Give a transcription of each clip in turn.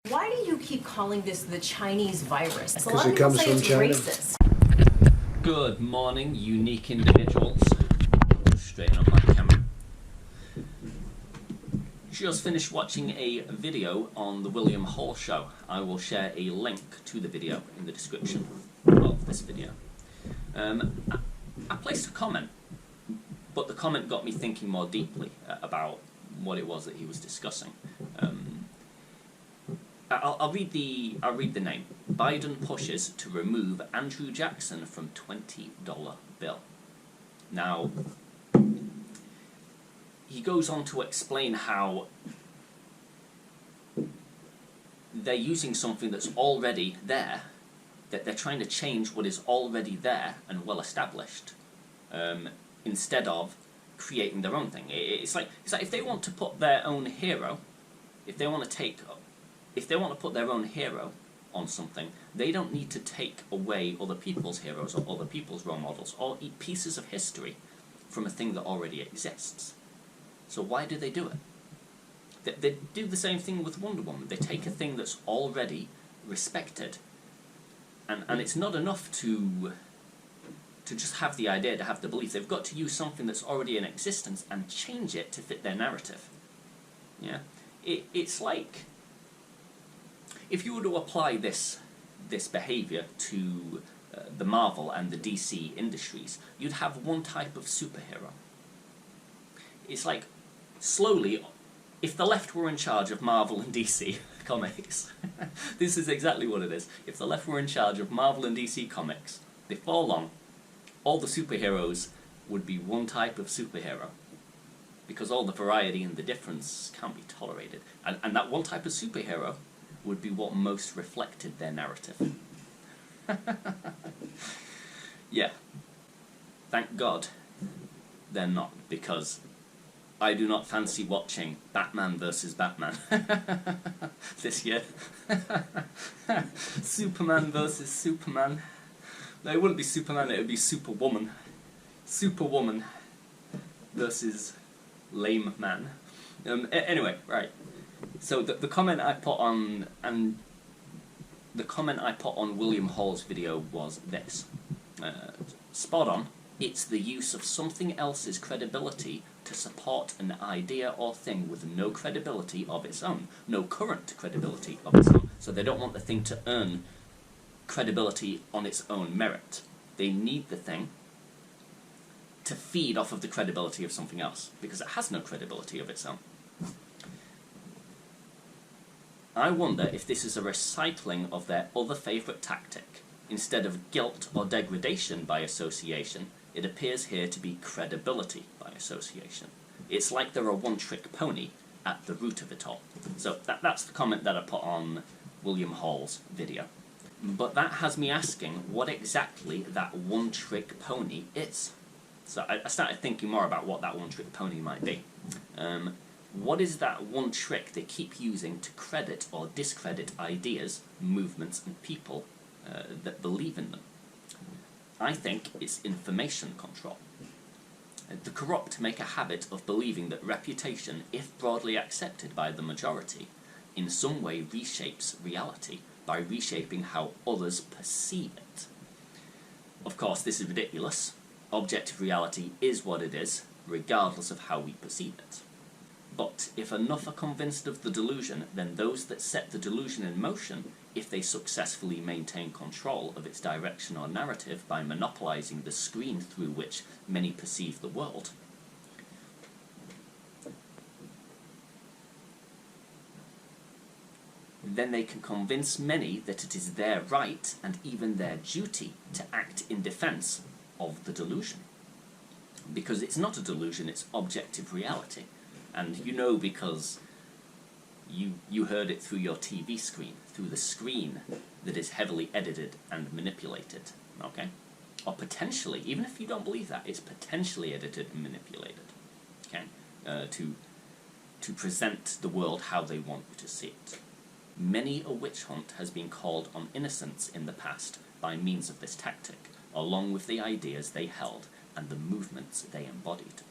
Why do you keep calling this the Chinese virus? Because it comes from China. Racist. Good morning, unique individuals. Straighten up my camera. Just finished watching a video on the William Hall show. I will share a link to the video in the description of this video. I placed a comment, but the comment got me thinking more deeply about what it was that he was discussing. I'll read the name. Biden pushes to remove Andrew Jackson from $20 bill. Now, he goes on to explain how they're using something that's already there, that they're trying to change what is already there and well established, instead of creating their own thing. It's like if they want to put their own hero, if they want to put their own hero on something, they don't need to take away other people's heroes or other people's role models or eat pieces of history from a thing that already exists. So why do they do it? They do the same thing with Wonder Woman. They take a thing that's already respected, and it's not enough to just have the idea, to have the belief. They've got to use something that's already in existence and change it to fit their narrative. Yeah, it's like if you were to apply this behavior to the Marvel and the DC industries, you'd have one type of superhero. It's like, slowly, if the left were in charge of Marvel and DC comics, this is exactly what it is. If the left were in charge of Marvel and DC comics, before long, all the superheroes would be one type of superhero, because all the variety and the difference can't be tolerated. And that one type of superhero would be what most reflected their narrative. Yeah. Thank God they're not, because I do not fancy watching Batman vs. Batman this year. Superman vs. Superman. No, it wouldn't be Superman, it would be Superwoman. Superwoman versus lame man. Anyway, right. So the comment I put on William Hall's video was this. Spot on. It's the use of something else's credibility to support an idea or thing with no credibility of its own, no current credibility of its own. So they don't want the thing to earn credibility on its own merit. They need the thing to feed off of the credibility of something else, because it has no credibility of its own. I wonder if this is a recycling of their other favourite tactic. Instead of guilt or degradation by association, it appears here to be credibility by association. It's like they're a one-trick pony at the root of it all. So that's the comment that I put on William Hall's video. But that has me asking what exactly that one-trick pony is. So I started thinking more about what that one-trick pony might be. What is that one trick they keep using to credit or discredit ideas, movements, and people that believe in them? I think it's information control. The corrupt make a habit of believing that reputation, if broadly accepted by the majority, in some way reshapes reality by reshaping how others perceive it. Of course, this is ridiculous. Objective reality is what it is, regardless of how we perceive it. But if enough are convinced of the delusion, then those that set the delusion in motion, if they successfully maintain control of its direction or narrative by monopolizing the screen through which many perceive the world, then they can convince many that it is their right and even their duty to act in defense of the delusion. Because it's not a delusion, it's objective reality. And you know, because you heard it through your TV screen, through the screen that is heavily edited and manipulated, okay? Or potentially, even if you don't believe that, it's potentially edited and manipulated, okay? To present the world how they want you to see it. Many a witch hunt has been called on innocents in the past by means of this tactic, along with the ideas they held and the movements they embodied.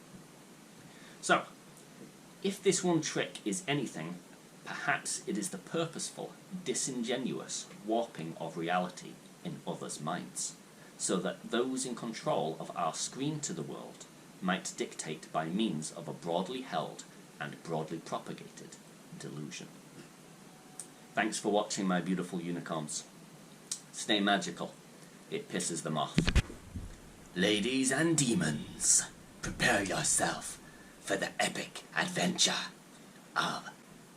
So, if this one trick is anything, Perhaps it is the purposeful, disingenuous warping of reality in others' minds, so that those in control of our screen to the world might dictate by means of a broadly held and broadly propagated delusion. Thanks for watching, my beautiful unicorns. Stay magical. It pisses them off. Ladies and demons, prepare yourself for the epic adventure of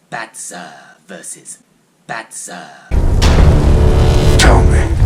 Bat-Zir versus Bat-Zir. Tell me,